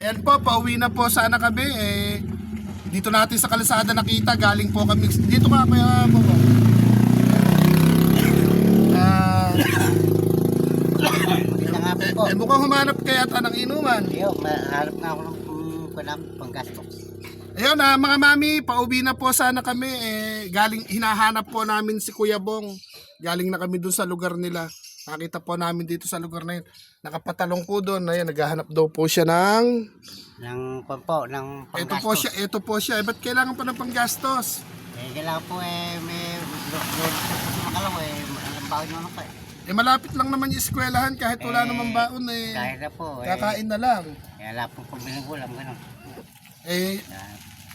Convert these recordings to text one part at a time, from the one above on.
Ayan po, pauwi na po sana kami. Dito natin sa kalsada nakita, galing po kami. Dito ka kaya po ba? Mukhang humanap kaya ng inuman. Yo, maharap na ako ng panggastos. Ayun mga mami, pauwi na po sana kami. Galing, hinahanap po namin si Kuya Bong. Galing na kami dun sa lugar nila. Nakita po namin dito sa lugar na yun. Nakapatalong po doon. Ayan, naghahanap daw po siya ng panggastos. Ito po siya. Ba't kailangan pa ng panggastos? Kailangan po may makalaw ang baon nyo pa Malapit lang naman yung eskwelahan kahit wala namang baon Kahit na po kakain na lang. Kaya wala po pagbilang ulam, gano'n.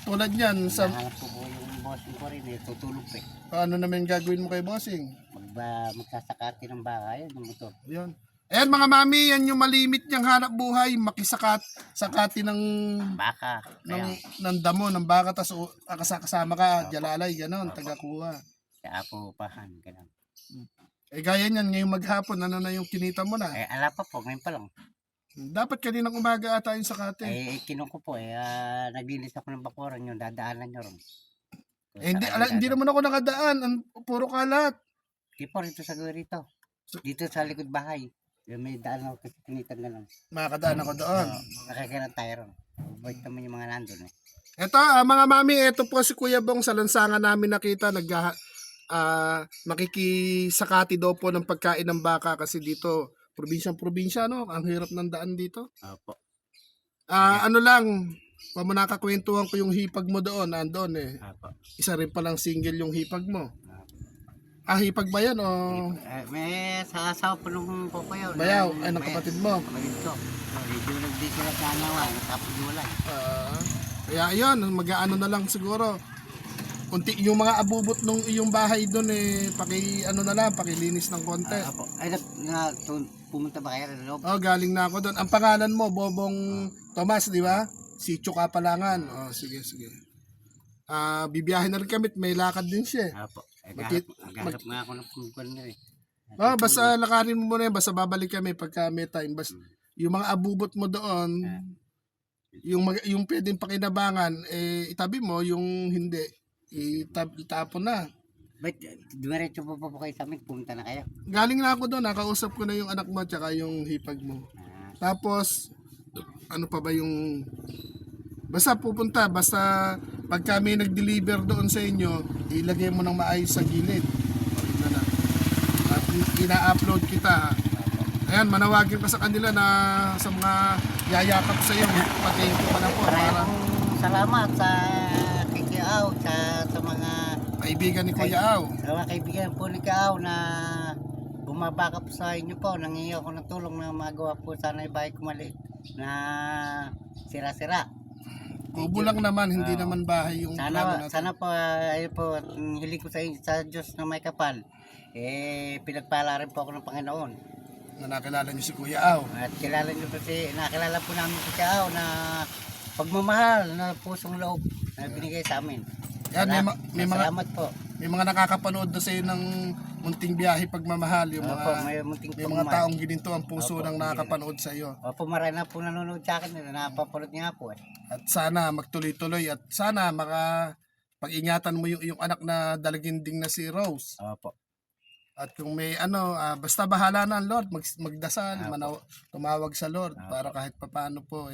Tulad yan. Nahanap po yung bossing ko rin, tutulog pa Paano naman gagawin mo kay bossing? Magsasakati ng baka, yun ang motor. Yun. Ayan mga mami, yan yung malimit niyang hanap buhay, sakati ng Baka. ng damo, ng baka, tas kasama ka, jalalay, gano'n, tagakuha. Kaya po pahan, gano'n. Gaya niyan, ngayong maghapon, ano na yung kinita mo na? Ala pa po, ngayon pa lang. Dapat kaninang umaga ata yung sakate. Kinuha ko po, naglilis ako ng bakuran yung dadaanan nyo ron. Hindi naman ako nakadaan, puro kalat. Di po, rito sa rito. Dito sa likod bahay. May daan ako kasi kinitan na lang. Makakadaan ako doon. Nakakirang tayo ron. Bait naman yung mga nandun Ito, mga mami, ito po si Kuya Bong sa lansangan namin nakita, makikisakati daw po ng pagkain ng baka kasi dito, probinsya, no? Ang hirap ng daan dito. Opo. Ano lang, pamunakakwentuhan ko yung hipag mo doon, nandoon Opo. Isa rin palang single yung hipag mo. Hipag ba yan o? May asawa po nung po yun. Bayaw, ay ng kapatid mo. Kapatid ko. Medyo nagdito lang sa anawa, natapos wala. Kaya yun, mag-ano na lang siguro. Kunti yung mga abubot nung iyong bahay doon pakilinis ng konti. Pumunta ba kayo rin loob? Galing na ako doon. Ang pangalan mo, Bobong Tomas, di ba? Si Kapalangan. Sige. Bibiyahin na rin kami, may lakad din siya. Apo. Maghanap nga ako ng pungkol niya basta lakarin mo muna yan, basta babalik kami pagka may time. Basta, yung mga abubot mo doon, yung pwedeng pakinabangan, itabi mo, yung hindi, itapon na. Ba't dumiretso po kayo sa amin, pumunta na kayo? Galing na ako doon, nakausap ko na yung anak mo tsaka yung hipag mo. Tapos, ano pa ba yung... Basta pupunta, basta pag kami nag-deliver doon sa inyo, ilagay mo ng maayos sa gilid. At ina-upload kita. Ayan, manawagin ka sa kanila na sa mga yayakap sa iyo. Patayin ko pa na po. Maraming salamat sa Kuya Aw, sa mga kaibigan ni Kuya Aw. Sa mga kaibigan po ni Kuya Aw na bumabaka po sa inyo po. Nangingi ako ng tulong na magawa po sana yung bahay ko maliit na sira-sira. Kubo lang naman, hindi naman bahay yung plano natin. Sana po, ayun po, hiling ko sa Diyos na may kapal. Pinagpala rin po ako ng Panginoon. Na nakilala niyo si Kuya Aw. At nakilala po namin si Kuya Aw na pagmamahal na pusong loob na binigay sa amin. Yan, Salamat po. May mga nakakapanood na sa iyo ng munting biyahe pagmamahal, yung mga taong gininto ang puso ng nakakapanood sa iyo. Opo, marami na po nanonood sa akin, napapanood niya po At sana magtuloy-tuloy at sana pag-ingatan mo yung anak na dalaginding na si Rose. Opo. At kung may basta bahala na ang Lord, magdasal, tumawag sa Lord para kahit papaano po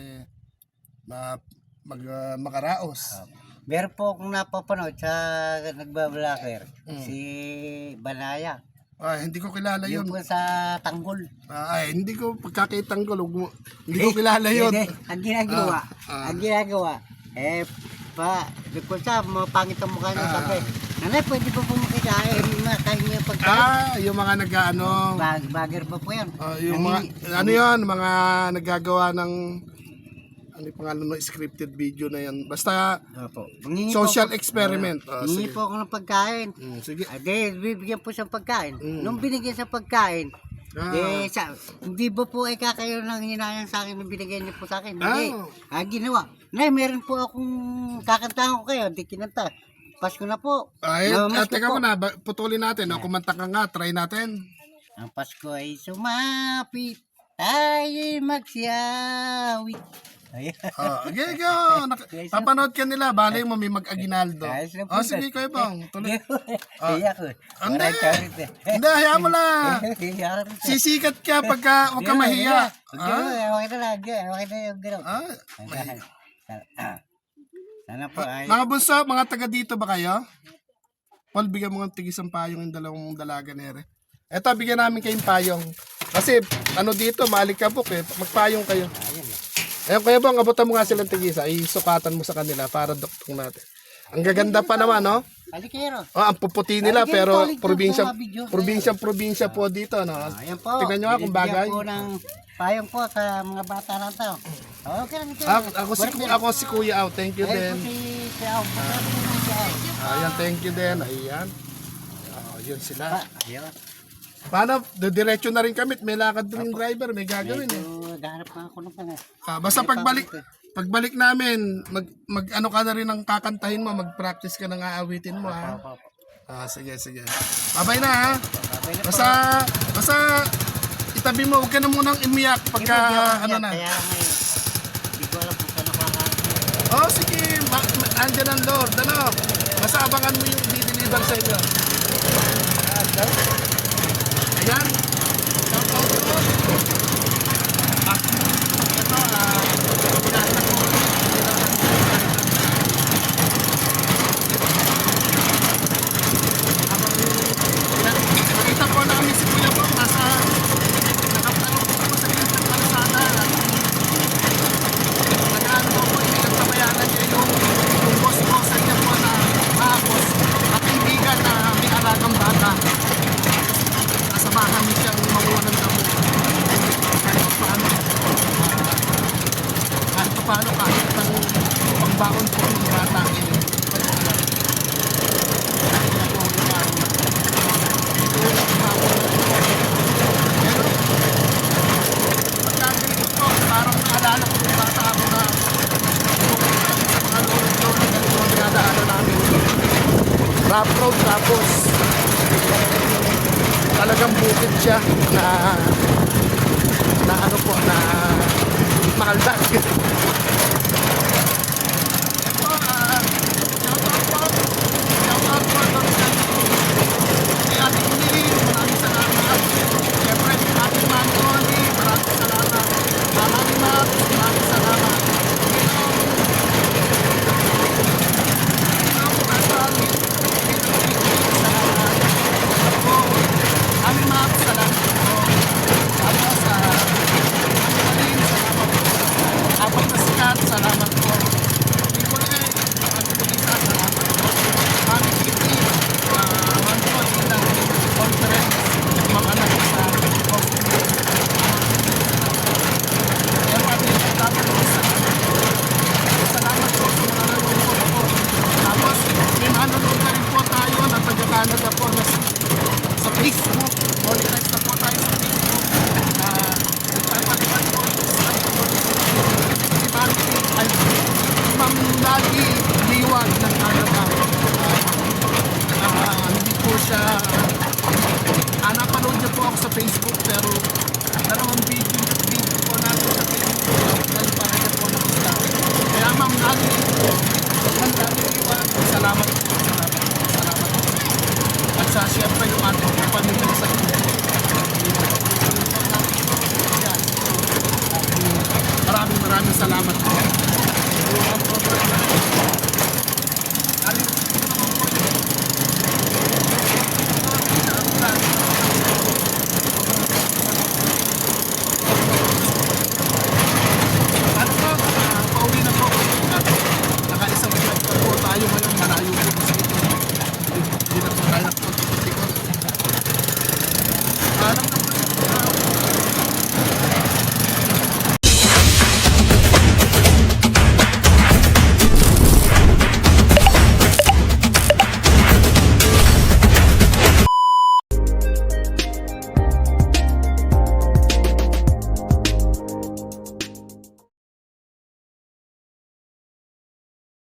makaraos. Meron po akong napapanood sa nagbablogger, si Banaya. Hindi ko kilala yun. Yung po sa Tanggol. Hindi ko pagkakaitanggol. Hindi ko kilala yun. Ang ginagawa, doon sa mapangit ang mukha niya sabi, nanay, pwede pa po makikain, makain niya pagkain. Yung mga Bagger pa po yan. Yung mga, mga nagagawa ng ano yung pangalan ng scripted video na yan. Basta social experiment. Hindi po ako ng pagkain. Sige. Bibigyan po siyang pagkain. Nung binigyan sa pagkain, hindi ba po ay kakayo nang hinayang sa akin nung binigyan niyo po sa akin? Hindi. Ginawa. Nay, meron po akong kakantahan ko kayo. Hindi kinanta. Pasko na po. Teka mo na, putulin natin. Kumanta ka nga, try natin. Ang Pasko ay sumapit, tayo'y magsiyawit. Ayun. Okay, go. Papanood ka nila. Balay mo may mag-Aguinaldo. Ayos na po, Sige, Kuya Bong. Tuloy. Iya ko. Hindi. Hindi, hayaan mo lang. Sisikat ka pagka huwag ka mahiya. Okay na lang. Okay na yung gano'n. Sana po ay... Mga bunso, mga taga dito ba kayo? Paul, bigyan mo ng tigisang payong yung dalawang dalaga nere. Eto, bigyan namin kayong payong. Kasi, ano dito, maalikabok eh. Magpayong kayo. Ayun, Kuya Bong, abutan mo nga silang tigisa. Isukatan mo sa kanila para doktong natin. Ang gaganda pa naman, no? Alikero. Oh, ang puputi nila, pero probinsya probinsya po dito, no? Ayan po. Tignan nyo nga kung bagay. Bibigyan po ng payong po sa mga bata ng tao. Okay lang ito. Ako si Kuya Au. Thank you din. Ayan, thank you din. Ayan. Yun sila. Ayun. Paano? Diretso na rin kami. May lakad din yung driver. May gagawin eh. Dahanap na ako ng pala. Basta pagbalik namin, mag ano ka na rin ang kakantahin mo. Mag-practice ka ng aawitin mo, ha? Sige. Bye-bye na, ha? Basta itabi mo. Huwag ka na munang imiyak pagka ano na. Kaya ngayon, hindi ko alam kung saan nakakain. Sige. Andyan ang Lord. Ano? Basta abangan mo yung di-deliver sa inyo. Ayan. Shout out to Lord. Nakita po namin si Kuya Bong nasa nakapalong po sa gilid ng kalsada. Nag-ano po, hindi nagtamayanan niya yung boss po sa niya po na boss at kaibigan na may alagang bata. Nasamahan niya siyang mamuha ng damo. Kahit paano kahit ang pagbaon po ng bata. Pagkakalito ko, parang naalala ko yung bata ako na sa mga lolo-lolo na ganito ang dinadaanan namin. Rough road tapos talagang bukid siya na ano po na makaldag. Ito, shoutout po doon sa kay Ate Emily, maraming salamat. Siyempre, ating Manny Oli, maraming salamat. Mami Max, maraming salamat. Mami Max, salamat po. Tapos sa Amin, salamat po. Abang Kasikat, salamat po. People A, Ate Melissa, salamat po. Mami Kitty, Mami Odina, Conference, mga anak sa Conference. Kaya Pati, salamat po. Salamat po sa mga nanonood po. Tapos, may manonood na rin po tayo na taga-Canada po na sa Facebook. Monetize na po tayo sa Facebook. Nagpapalipan po si Ma'am Lagi Liwag ng Canada. Hindi po siya napanood niya po ako sa Facebook pero dalawang video po natin sa Facebook nagpapalipan po na sila. Kaya Ma'am Lagi Liwag, salamat po. At sa